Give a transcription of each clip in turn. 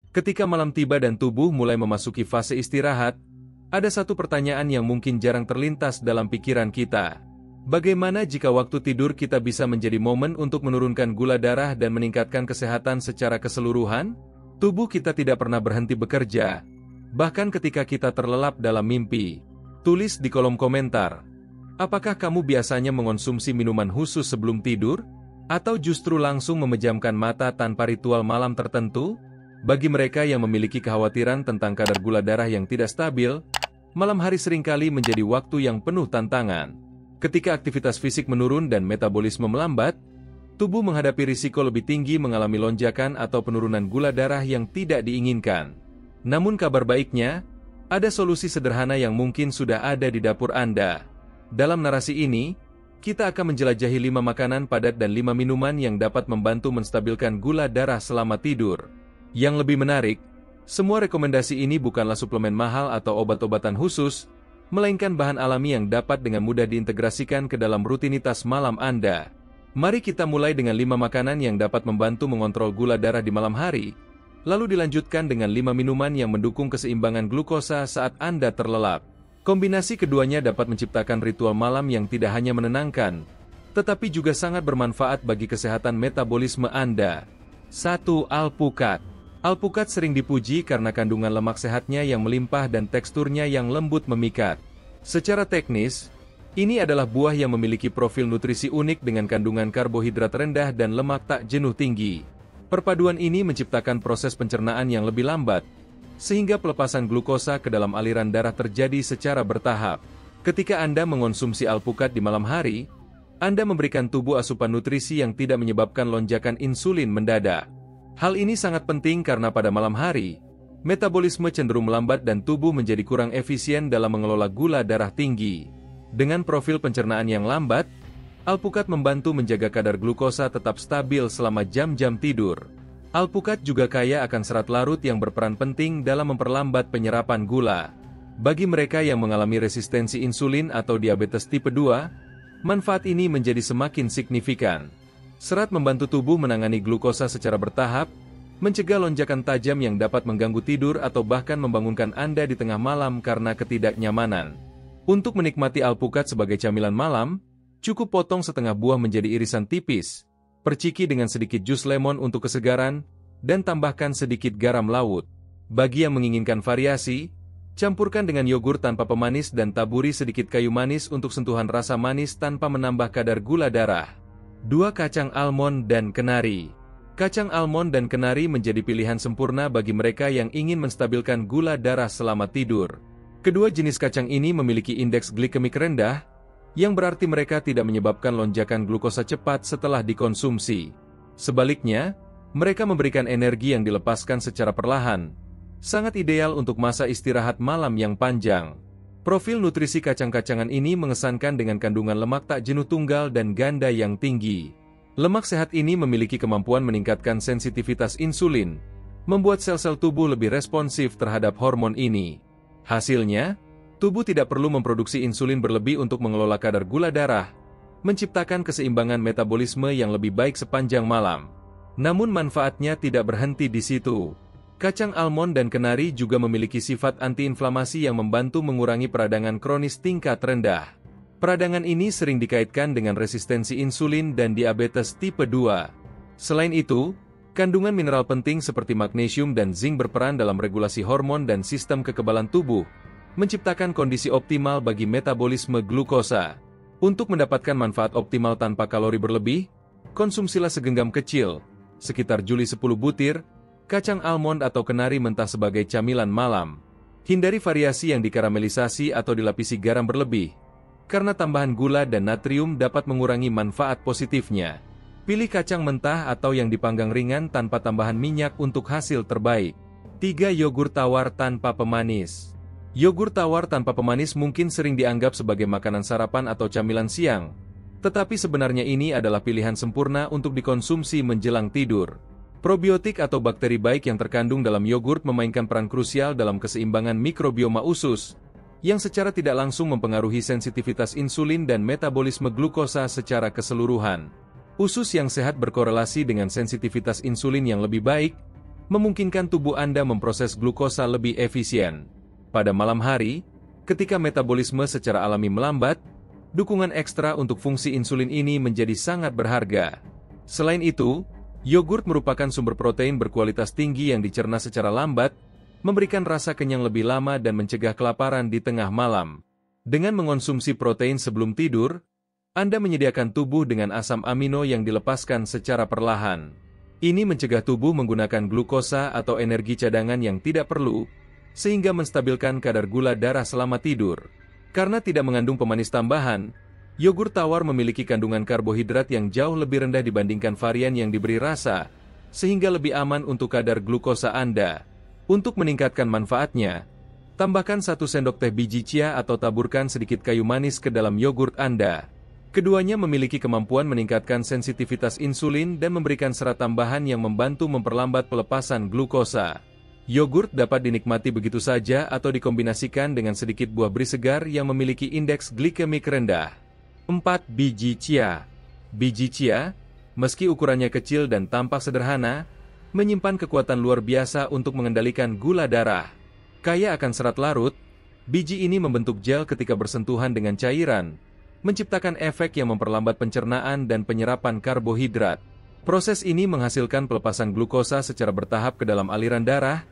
Ketika malam tiba dan tubuh mulai memasuki fase istirahat, ada satu pertanyaan yang mungkin jarang terlintas dalam pikiran kita. Bagaimana jika waktu tidur kita bisa menjadi momen untuk menurunkan gula darah dan meningkatkan kesehatan secara keseluruhan? Tubuh kita tidak pernah berhenti bekerja, bahkan ketika kita terlelap dalam mimpi. Tulis di kolom komentar. Apakah kamu biasanya mengonsumsi minuman khusus sebelum tidur? Atau justru langsung memejamkan mata tanpa ritual malam tertentu? Bagi mereka yang memiliki kekhawatiran tentang kadar gula darah yang tidak stabil, malam hari seringkali menjadi waktu yang penuh tantangan. Ketika aktivitas fisik menurun dan metabolisme melambat, tubuh menghadapi risiko lebih tinggi mengalami lonjakan atau penurunan gula darah yang tidak diinginkan. Namun kabar baiknya, ada solusi sederhana yang mungkin sudah ada di dapur Anda. Dalam narasi ini, kita akan menjelajahi 5 makanan padat dan 5 minuman yang dapat membantu menstabilkan gula darah selama tidur. Yang lebih menarik, semua rekomendasi ini bukanlah suplemen mahal atau obat-obatan khusus, melainkan bahan alami yang dapat dengan mudah diintegrasikan ke dalam rutinitas malam Anda. Mari kita mulai dengan 5 makanan yang dapat membantu mengontrol gula darah di malam hari, lalu dilanjutkan dengan 5 minuman yang mendukung keseimbangan glukosa saat Anda terlelap. Kombinasi keduanya dapat menciptakan ritual malam yang tidak hanya menenangkan, tetapi juga sangat bermanfaat bagi kesehatan metabolisme Anda. 1. Alpukat. Alpukat sering dipuji karena kandungan lemak sehatnya yang melimpah dan teksturnya yang lembut memikat. Secara teknis, ini adalah buah yang memiliki profil nutrisi unik dengan kandungan karbohidrat rendah dan lemak tak jenuh tinggi. Perpaduan ini menciptakan proses pencernaan yang lebih lambat, sehingga pelepasan glukosa ke dalam aliran darah terjadi secara bertahap. Ketika Anda mengonsumsi alpukat di malam hari, Anda memberikan tubuh asupan nutrisi yang tidak menyebabkan lonjakan insulin mendadak. Hal ini sangat penting karena pada malam hari, metabolisme cenderung melambat dan tubuh menjadi kurang efisien dalam mengelola gula darah tinggi. Dengan profil pencernaan yang lambat, alpukat membantu menjaga kadar glukosa tetap stabil selama jam-jam tidur. Alpukat juga kaya akan serat larut yang berperan penting dalam memperlambat penyerapan gula. Bagi mereka yang mengalami resistensi insulin atau diabetes tipe 2, manfaat ini menjadi semakin signifikan. Serat membantu tubuh menangani glukosa secara bertahap, mencegah lonjakan tajam yang dapat mengganggu tidur atau bahkan membangunkan Anda di tengah malam karena ketidaknyamanan. Untuk menikmati alpukat sebagai camilan malam, cukup potong setengah buah menjadi irisan tipis, perciki dengan sedikit jus lemon untuk kesegaran, dan tambahkan sedikit garam laut. Bagi yang menginginkan variasi, campurkan dengan yogurt tanpa pemanis dan taburi sedikit kayu manis untuk sentuhan rasa manis tanpa menambah kadar gula darah. 2. Kacang almond dan kenari. Kacang almond dan kenari menjadi pilihan sempurna bagi mereka yang ingin menstabilkan gula darah selama tidur. Kedua jenis kacang ini memiliki indeks glikemik rendah, yang berarti mereka tidak menyebabkan lonjakan glukosa cepat setelah dikonsumsi. Sebaliknya, mereka memberikan energi yang dilepaskan secara perlahan, sangat ideal untuk masa istirahat malam yang panjang. Profil nutrisi kacang-kacangan ini mengesankan dengan kandungan lemak tak jenuh tunggal dan ganda yang tinggi. Lemak sehat ini memiliki kemampuan meningkatkan sensitivitas insulin, membuat sel-sel tubuh lebih responsif terhadap hormon ini. Hasilnya, tubuh tidak perlu memproduksi insulin berlebih untuk mengelola kadar gula darah, menciptakan keseimbangan metabolisme yang lebih baik sepanjang malam. Namun manfaatnya tidak berhenti di situ. Kacang almond dan kenari juga memiliki sifat antiinflamasi yang membantu mengurangi peradangan kronis tingkat rendah. Peradangan ini sering dikaitkan dengan resistensi insulin dan diabetes tipe 2. Selain itu, kandungan mineral penting seperti magnesium dan zinc berperan dalam regulasi hormon dan sistem kekebalan tubuh, menciptakan kondisi optimal bagi metabolisme glukosa. Untuk mendapatkan manfaat optimal tanpa kalori berlebih, konsumsilah segenggam kecil, sekitar juli 10 butir, kacang almond atau kenari mentah sebagai camilan malam. Hindari variasi yang dikaramelisasi atau dilapisi garam berlebih, karena tambahan gula dan natrium dapat mengurangi manfaat positifnya. Pilih kacang mentah atau yang dipanggang ringan tanpa tambahan minyak untuk hasil terbaik. 3. Yogurt tawar tanpa pemanis. Yogurt tawar tanpa pemanis mungkin sering dianggap sebagai makanan sarapan atau camilan siang, tetapi sebenarnya ini adalah pilihan sempurna untuk dikonsumsi menjelang tidur. Probiotik atau bakteri baik yang terkandung dalam yogurt memainkan peran krusial dalam keseimbangan mikrobioma usus, yang secara tidak langsung mempengaruhi sensitivitas insulin dan metabolisme glukosa secara keseluruhan. Usus yang sehat berkorelasi dengan sensitivitas insulin yang lebih baik, memungkinkan tubuh Anda memproses glukosa lebih efisien. Pada malam hari, ketika metabolisme secara alami melambat, dukungan ekstra untuk fungsi insulin ini menjadi sangat berharga. Selain itu, yogurt merupakan sumber protein berkualitas tinggi yang dicerna secara lambat, memberikan rasa kenyang lebih lama dan mencegah kelaparan di tengah malam. Dengan mengonsumsi protein sebelum tidur, Anda menyediakan tubuh dengan asam amino yang dilepaskan secara perlahan. Ini mencegah tubuh menggunakan glukosa atau energi cadangan yang tidak perlu, sehingga menstabilkan kadar gula darah selama tidur. Karena tidak mengandung pemanis tambahan, yogurt tawar memiliki kandungan karbohidrat yang jauh lebih rendah dibandingkan varian yang diberi rasa, sehingga lebih aman untuk kadar glukosa Anda. Untuk meningkatkan manfaatnya, tambahkan 1 sendok teh biji chia atau taburkan sedikit kayu manis ke dalam yogurt Anda. Keduanya memiliki kemampuan meningkatkan sensitivitas insulin dan memberikan serat tambahan yang membantu memperlambat pelepasan glukosa. Yogurt dapat dinikmati begitu saja atau dikombinasikan dengan sedikit buah beri segar yang memiliki indeks glikemik rendah. 4. Biji chia. Biji chia, meski ukurannya kecil dan tampak sederhana, menyimpan kekuatan luar biasa untuk mengendalikan gula darah. Kaya akan serat larut, biji ini membentuk gel ketika bersentuhan dengan cairan, menciptakan efek yang memperlambat pencernaan dan penyerapan karbohidrat. Proses ini menghasilkan pelepasan glukosa secara bertahap ke dalam aliran darah,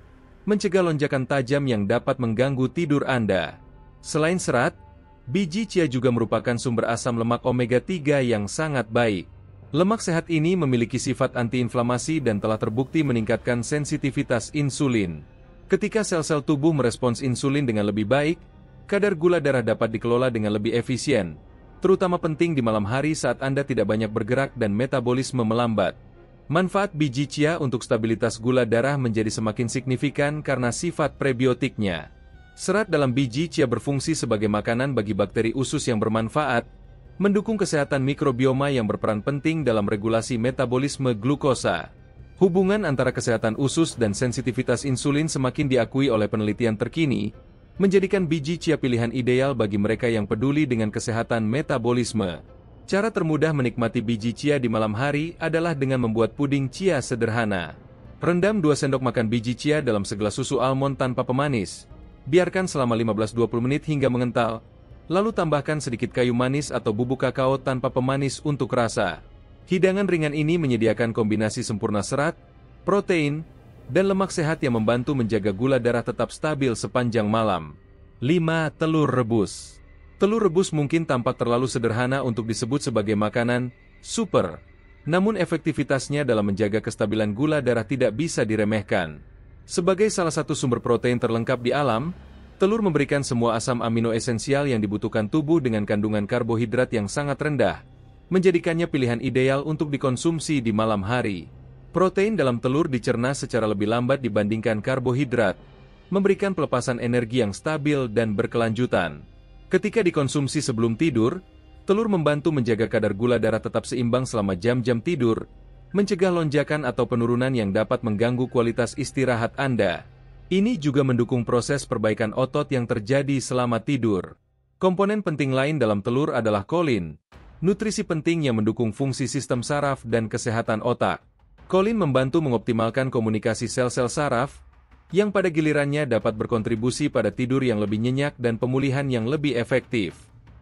mencegah lonjakan tajam yang dapat mengganggu tidur Anda. Selain serat, biji chia juga merupakan sumber asam lemak omega 3 yang sangat baik. Lemak sehat ini memiliki sifat antiinflamasi dan telah terbukti meningkatkan sensitivitas insulin. Ketika sel-sel tubuh merespons insulin dengan lebih baik, kadar gula darah dapat dikelola dengan lebih efisien, terutama penting di malam hari saat Anda tidak banyak bergerak dan metabolisme melambat. Manfaat biji chia untuk stabilitas gula darah menjadi semakin signifikan karena sifat prebiotiknya. Serat dalam biji chia berfungsi sebagai makanan bagi bakteri usus yang bermanfaat, mendukung kesehatan mikrobioma yang berperan penting dalam regulasi metabolisme glukosa. Hubungan antara kesehatan usus dan sensitivitas insulin semakin diakui oleh penelitian terkini, menjadikan biji chia pilihan ideal bagi mereka yang peduli dengan kesehatan metabolisme. Cara termudah menikmati biji chia di malam hari adalah dengan membuat puding chia sederhana. Rendam 2 sendok makan biji chia dalam segelas susu almond tanpa pemanis. Biarkan selama 15-20 menit hingga mengental, lalu tambahkan sedikit kayu manis atau bubuk kakao tanpa pemanis untuk rasa. Hidangan ringan ini menyediakan kombinasi sempurna serat, protein, dan lemak sehat yang membantu menjaga gula darah tetap stabil sepanjang malam. 5. Telur rebus. Telur rebus mungkin tampak terlalu sederhana untuk disebut sebagai makanan super, namun efektivitasnya dalam menjaga kestabilan gula darah tidak bisa diremehkan. Sebagai salah satu sumber protein terlengkap di alam, telur memberikan semua asam amino esensial yang dibutuhkan tubuh dengan kandungan karbohidrat yang sangat rendah, menjadikannya pilihan ideal untuk dikonsumsi di malam hari. Protein dalam telur dicerna secara lebih lambat dibandingkan karbohidrat, memberikan pelepasan energi yang stabil dan berkelanjutan. Ketika dikonsumsi sebelum tidur, telur membantu menjaga kadar gula darah tetap seimbang selama jam-jam tidur, mencegah lonjakan atau penurunan yang dapat mengganggu kualitas istirahat Anda. Ini juga mendukung proses perbaikan otot yang terjadi selama tidur. Komponen penting lain dalam telur adalah kolin, nutrisi penting yang mendukung fungsi sistem saraf dan kesehatan otak. Kolin membantu mengoptimalkan komunikasi sel-sel saraf, yang pada gilirannya dapat berkontribusi pada tidur yang lebih nyenyak dan pemulihan yang lebih efektif.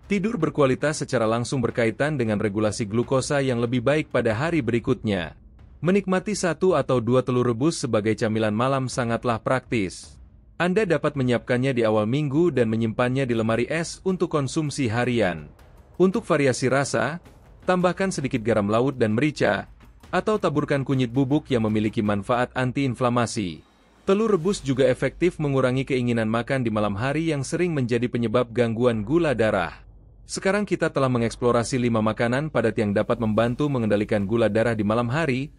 Tidur berkualitas secara langsung berkaitan dengan regulasi glukosa yang lebih baik pada hari berikutnya. Menikmati 1 atau 2 telur rebus sebagai camilan malam sangatlah praktis. Anda dapat menyiapkannya di awal minggu dan menyimpannya di lemari es untuk konsumsi harian. Untuk variasi rasa, tambahkan sedikit garam laut dan merica, atau taburkan kunyit bubuk yang memiliki manfaat antiinflamasi. Telur rebus juga efektif mengurangi keinginan makan di malam hari yang sering menjadi penyebab gangguan gula darah. Sekarang kita telah mengeksplorasi 5 makanan padat yang dapat membantu mengendalikan gula darah di malam hari.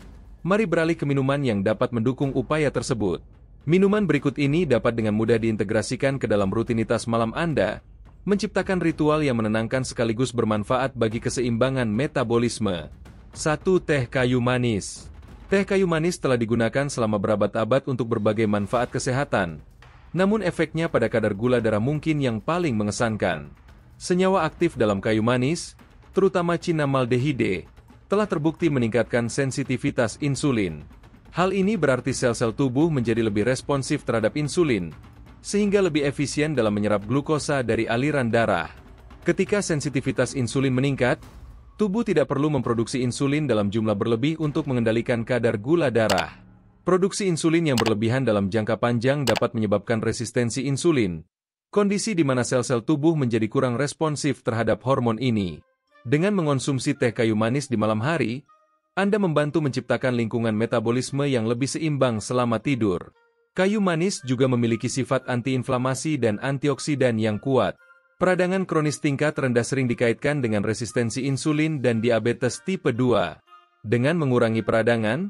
Mari beralih ke minuman yang dapat mendukung upaya tersebut. Minuman berikut ini dapat dengan mudah diintegrasikan ke dalam rutinitas malam Anda, menciptakan ritual yang menenangkan sekaligus bermanfaat bagi keseimbangan metabolisme. 1. Teh kayu manis. Teh kayu manis telah digunakan selama berabad-abad untuk berbagai manfaat kesehatan, namun efeknya pada kadar gula darah mungkin yang paling mengesankan. Senyawa aktif dalam kayu manis, terutama cinamaldehide, telah terbukti meningkatkan sensitivitas insulin. Hal ini berarti sel-sel tubuh menjadi lebih responsif terhadap insulin, sehingga lebih efisien dalam menyerap glukosa dari aliran darah. Ketika sensitivitas insulin meningkat, tubuh tidak perlu memproduksi insulin dalam jumlah berlebih untuk mengendalikan kadar gula darah. Produksi insulin yang berlebihan dalam jangka panjang dapat menyebabkan resistensi insulin, kondisi di mana sel-sel tubuh menjadi kurang responsif terhadap hormon ini. Dengan mengonsumsi teh kayu manis di malam hari, Anda membantu menciptakan lingkungan metabolisme yang lebih seimbang selama tidur. Kayu manis juga memiliki sifat antiinflamasi dan antioksidan yang kuat. Peradangan kronis tingkat rendah sering dikaitkan dengan resistensi insulin dan diabetes tipe 2. Dengan mengurangi peradangan,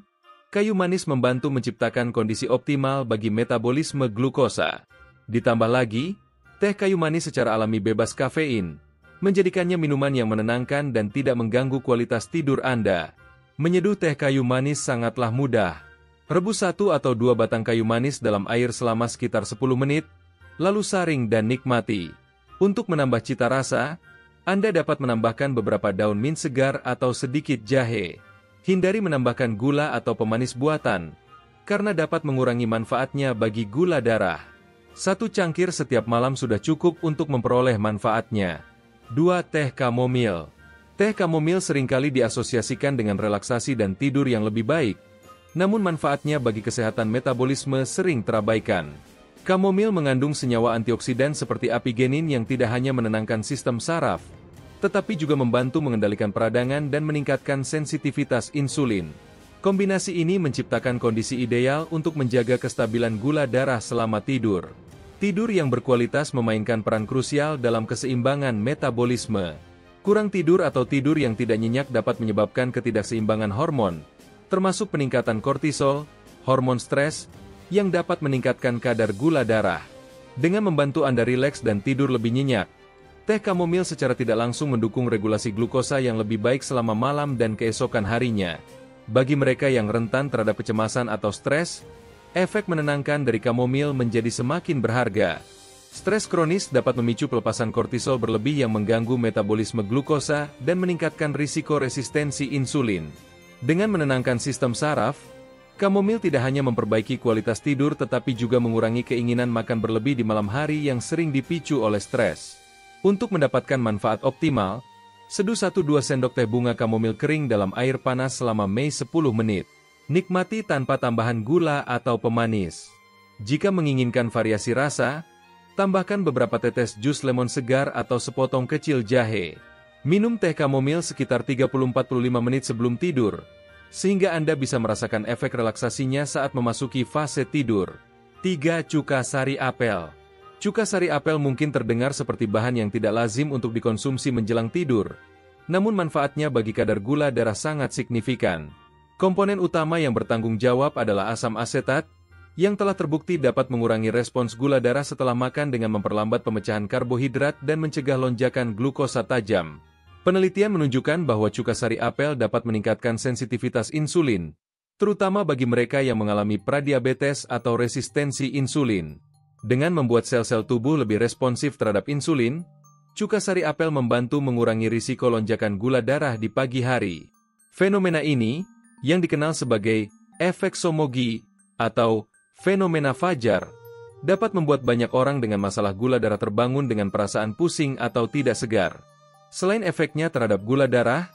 kayu manis membantu menciptakan kondisi optimal bagi metabolisme glukosa. Ditambah lagi, teh kayu manis secara alami bebas kafein, menjadikannya minuman yang menenangkan dan tidak mengganggu kualitas tidur Anda. Menyeduh teh kayu manis sangatlah mudah. Rebus 1 atau 2 batang kayu manis dalam air selama sekitar 10 menit, lalu saring dan nikmati. Untuk menambah cita rasa, Anda dapat menambahkan beberapa daun mint segar atau sedikit jahe. Hindari menambahkan gula atau pemanis buatan, karena dapat mengurangi manfaatnya bagi gula darah. 1 cangkir setiap malam sudah cukup untuk memperoleh manfaatnya. 2. Teh kamomil. Teh kamomil seringkali diasosiasikan dengan relaksasi dan tidur yang lebih baik. Namun manfaatnya bagi kesehatan metabolisme sering terabaikan. Kamomil mengandung senyawa antioksidan seperti apigenin yang tidak hanya menenangkan sistem saraf, tetapi juga membantu mengendalikan peradangan dan meningkatkan sensitivitas insulin. Kombinasi ini menciptakan kondisi ideal untuk menjaga kestabilan gula darah selama tidur. Tidur yang berkualitas memainkan peran krusial dalam keseimbangan metabolisme. Kurang tidur atau tidur yang tidak nyenyak dapat menyebabkan ketidakseimbangan hormon, termasuk peningkatan kortisol, hormon stres, yang dapat meningkatkan kadar gula darah. Dengan membantu Anda rileks dan tidur lebih nyenyak, teh kamomil secara tidak langsung mendukung regulasi glukosa yang lebih baik selama malam dan keesokan harinya. Bagi mereka yang rentan terhadap kecemasan atau stres, efek menenangkan dari kamomil menjadi semakin berharga. Stres kronis dapat memicu pelepasan kortisol berlebih yang mengganggu metabolisme glukosa dan meningkatkan risiko resistensi insulin. Dengan menenangkan sistem saraf, kamomil tidak hanya memperbaiki kualitas tidur tetapi juga mengurangi keinginan makan berlebih di malam hari yang sering dipicu oleh stres. Untuk mendapatkan manfaat optimal, seduh 1-2 sendok teh bunga kamomil kering dalam air panas selama 10 menit. Nikmati tanpa tambahan gula atau pemanis. Jika menginginkan variasi rasa, tambahkan beberapa tetes jus lemon segar atau sepotong kecil jahe. Minum teh kamomil sekitar 30-45 menit sebelum tidur, sehingga Anda bisa merasakan efek relaksasinya saat memasuki fase tidur. 3. Cuka sari apel. Cuka sari apel mungkin terdengar seperti bahan yang tidak lazim untuk dikonsumsi menjelang tidur, namun manfaatnya bagi kadar gula darah sangat signifikan. Komponen utama yang bertanggung jawab adalah asam asetat, yang telah terbukti dapat mengurangi respons gula darah setelah makan dengan memperlambat pemecahan karbohidrat dan mencegah lonjakan glukosa tajam. Penelitian menunjukkan bahwa cuka sari apel dapat meningkatkan sensitivitas insulin, terutama bagi mereka yang mengalami pradiabetes atau resistensi insulin. Dengan membuat sel-sel tubuh lebih responsif terhadap insulin, cuka sari apel membantu mengurangi risiko lonjakan gula darah di pagi hari. Fenomena ini, yang dikenal sebagai efek Somogy atau fenomena fajar, dapat membuat banyak orang dengan masalah gula darah terbangun dengan perasaan pusing atau tidak segar. Selain efeknya terhadap gula darah,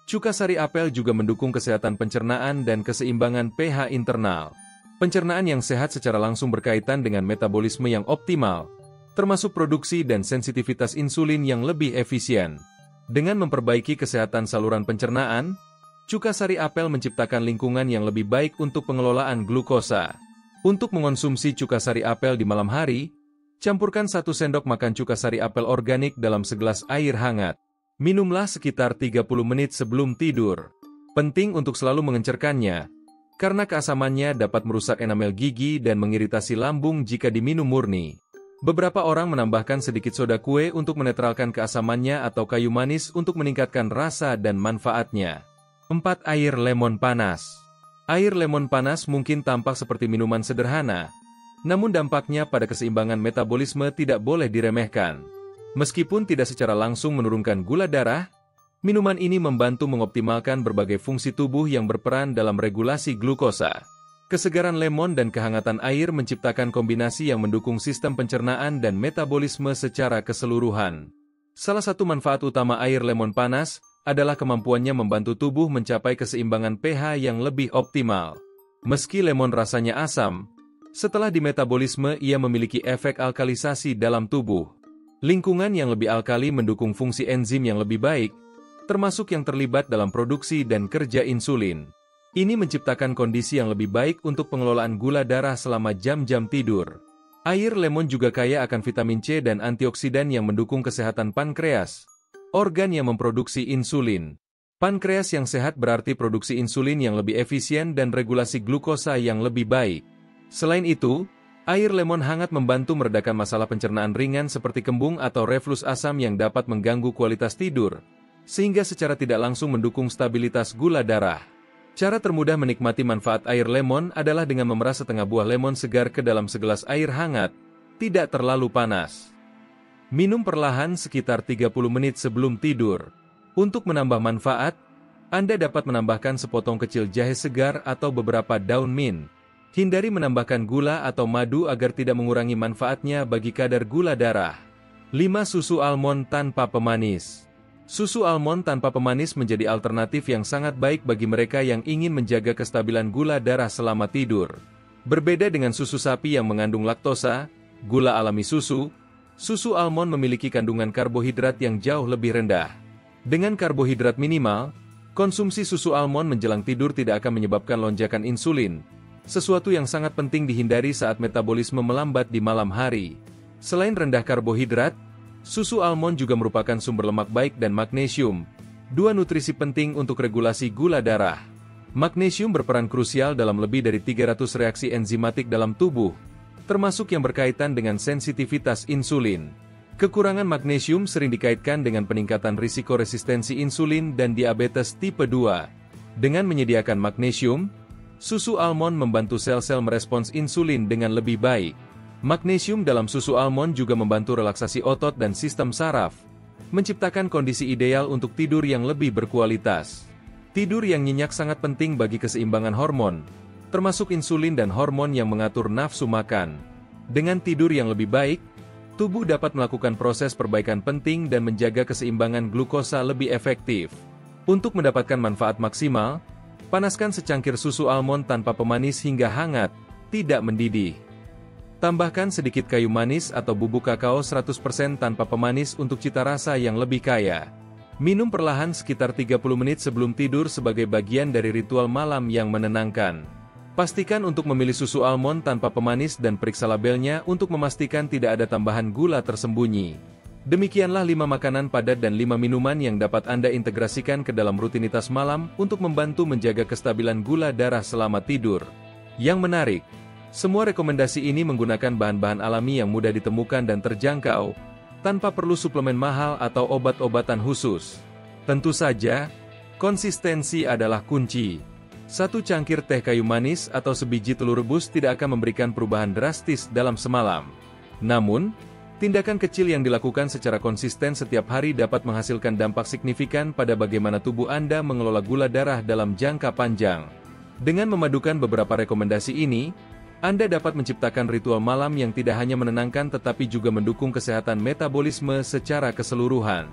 cuka sari apel juga mendukung kesehatan pencernaan dan keseimbangan pH internal. Pencernaan yang sehat secara langsung berkaitan dengan metabolisme yang optimal, termasuk produksi dan sensitivitas insulin yang lebih efisien. Dengan memperbaiki kesehatan saluran pencernaan, cuka sari apel menciptakan lingkungan yang lebih baik untuk pengelolaan glukosa. Untuk mengonsumsi cuka sari apel di malam hari, campurkan 1 sendok makan cuka sari apel organik dalam segelas air hangat. Minumlah sekitar 30 menit sebelum tidur. Penting untuk selalu mengencerkannya, karena keasamannya dapat merusak enamel gigi dan mengiritasi lambung jika diminum murni. Beberapa orang menambahkan sedikit soda kue untuk menetralkan keasamannya atau kayu manis untuk meningkatkan rasa dan manfaatnya. 4. Air lemon panas. Air lemon panas mungkin tampak seperti minuman sederhana, namun dampaknya pada keseimbangan metabolisme tidak boleh diremehkan. Meskipun tidak secara langsung menurunkan gula darah, minuman ini membantu mengoptimalkan berbagai fungsi tubuh yang berperan dalam regulasi glukosa. Kesegaran lemon dan kehangatan air menciptakan kombinasi yang mendukung sistem pencernaan dan metabolisme secara keseluruhan. Salah satu manfaat utama air lemon panas adalah kemampuannya membantu tubuh mencapai keseimbangan pH yang lebih optimal. Meski lemon rasanya asam, setelah dimetabolisme ia memiliki efek alkalisasi dalam tubuh. Lingkungan yang lebih alkali mendukung fungsi enzim yang lebih baik, termasuk yang terlibat dalam produksi dan kerja insulin. Ini menciptakan kondisi yang lebih baik untuk pengelolaan gula darah selama jam-jam tidur. Air lemon juga kaya akan vitamin C dan antioksidan yang mendukung kesehatan pankreas, organ yang memproduksi insulin. Pankreas yang sehat berarti produksi insulin yang lebih efisien dan regulasi glukosa yang lebih baik. Selain itu, air lemon hangat membantu meredakan masalah pencernaan ringan seperti kembung atau reflux asam yang dapat mengganggu kualitas tidur, sehingga secara tidak langsung mendukung stabilitas gula darah. Cara termudah menikmati manfaat air lemon adalah dengan memerah setengah buah lemon segar ke dalam segelas air hangat, tidak terlalu panas. Minum perlahan sekitar 30 menit sebelum tidur. Untuk menambah manfaat, Anda dapat menambahkan sepotong kecil jahe segar atau beberapa daun mint. Hindari menambahkan gula atau madu agar tidak mengurangi manfaatnya bagi kadar gula darah. 5. Susu almond tanpa pemanis. Susu almond tanpa pemanis menjadi alternatif yang sangat baik bagi mereka yang ingin menjaga kestabilan gula darah selama tidur. Berbeda dengan susu sapi yang mengandung laktosa, gula alami susu almond memiliki kandungan karbohidrat yang jauh lebih rendah. Dengan karbohidrat minimal, konsumsi susu almond menjelang tidur tidak akan menyebabkan lonjakan insulin, sesuatu yang sangat penting dihindari saat metabolisme melambat di malam hari. Selain rendah karbohidrat, susu almond juga merupakan sumber lemak baik dan magnesium, dua nutrisi penting untuk regulasi gula darah. Magnesium berperan krusial dalam lebih dari 300 reaksi enzimatik dalam tubuh, termasuk yang berkaitan dengan sensitivitas insulin. Kekurangan magnesium sering dikaitkan dengan peningkatan risiko resistensi insulin dan diabetes tipe 2. Dengan menyediakan magnesium, susu almond membantu sel-sel merespons insulin dengan lebih baik. Magnesium dalam susu almond juga membantu relaksasi otot dan sistem saraf, menciptakan kondisi ideal untuk tidur yang lebih berkualitas. Tidur yang nyenyak sangat penting bagi keseimbangan hormon, termasuk insulin dan hormon yang mengatur nafsu makan. Dengan tidur yang lebih baik, tubuh dapat melakukan proses perbaikan penting dan menjaga keseimbangan glukosa lebih efektif. Untuk mendapatkan manfaat maksimal, panaskan secangkir susu almond tanpa pemanis hingga hangat, tidak mendidih. Tambahkan sedikit kayu manis atau bubuk kakao 100% tanpa pemanis untuk cita rasa yang lebih kaya. Minum perlahan sekitar 30 menit sebelum tidur sebagai bagian dari ritual malam yang menenangkan. Pastikan untuk memilih susu almond tanpa pemanis dan periksa labelnya untuk memastikan tidak ada tambahan gula tersembunyi. Demikianlah 5 makanan padat dan 5 minuman yang dapat Anda integrasikan ke dalam rutinitas malam untuk membantu menjaga kestabilan gula darah selama tidur. Yang menarik, semua rekomendasi ini menggunakan bahan-bahan alami yang mudah ditemukan dan terjangkau, tanpa perlu suplemen mahal atau obat-obatan khusus. Tentu saja, konsistensi adalah kunci. 1 cangkir teh kayu manis atau sebiji telur rebus tidak akan memberikan perubahan drastis dalam semalam. Namun, tindakan kecil yang dilakukan secara konsisten setiap hari dapat menghasilkan dampak signifikan pada bagaimana tubuh Anda mengelola gula darah dalam jangka panjang. Dengan memadukan beberapa rekomendasi ini, Anda dapat menciptakan ritual malam yang tidak hanya menenangkan tetapi juga mendukung kesehatan metabolisme secara keseluruhan.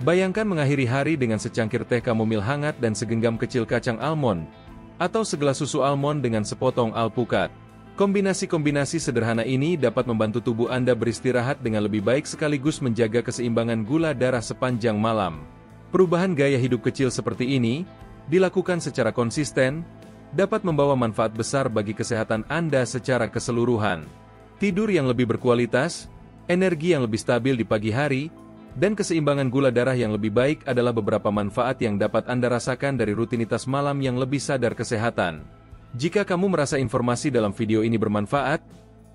Bayangkan mengakhiri hari dengan secangkir teh kamomil hangat dan segenggam kecil kacang almond, atau segelas susu almond dengan sepotong alpukat. Kombinasi-kombinasi sederhana ini dapat membantu tubuh Anda beristirahat dengan lebih baik sekaligus menjaga keseimbangan gula darah sepanjang malam. Perubahan gaya hidup kecil seperti ini, dilakukan secara konsisten, dapat membawa manfaat besar bagi kesehatan Anda secara keseluruhan. Tidur yang lebih berkualitas, energi yang lebih stabil di pagi hari, dan keseimbangan gula darah yang lebih baik adalah beberapa manfaat yang dapat Anda rasakan dari rutinitas malam yang lebih sadar kesehatan. Jika kamu merasa informasi dalam video ini bermanfaat,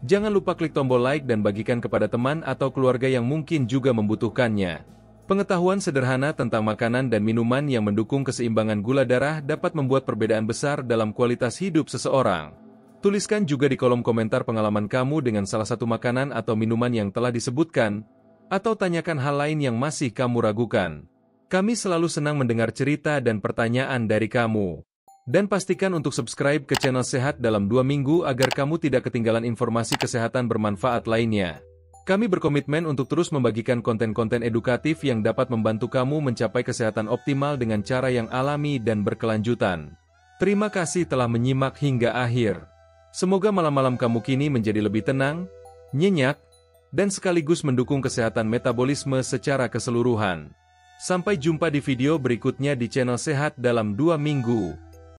jangan lupa klik tombol like dan bagikan kepada teman atau keluarga yang mungkin juga membutuhkannya. Pengetahuan sederhana tentang makanan dan minuman yang mendukung keseimbangan gula darah dapat membuat perbedaan besar dalam kualitas hidup seseorang. Tuliskan juga di kolom komentar pengalaman kamu dengan salah satu makanan atau minuman yang telah disebutkan, atau tanyakan hal lain yang masih kamu ragukan. Kami selalu senang mendengar cerita dan pertanyaan dari kamu. Dan pastikan untuk subscribe ke channel Sehat dalam 2 minggu agar kamu tidak ketinggalan informasi kesehatan bermanfaat lainnya. Kami berkomitmen untuk terus membagikan konten-konten edukatif yang dapat membantu kamu mencapai kesehatan optimal dengan cara yang alami dan berkelanjutan. Terima kasih telah menyimak hingga akhir. Semoga malam-malam kamu kini menjadi lebih tenang, nyenyak, dan sekaligus mendukung kesehatan metabolisme secara keseluruhan. Sampai jumpa di video berikutnya di channel Sehat dalam 2 minggu.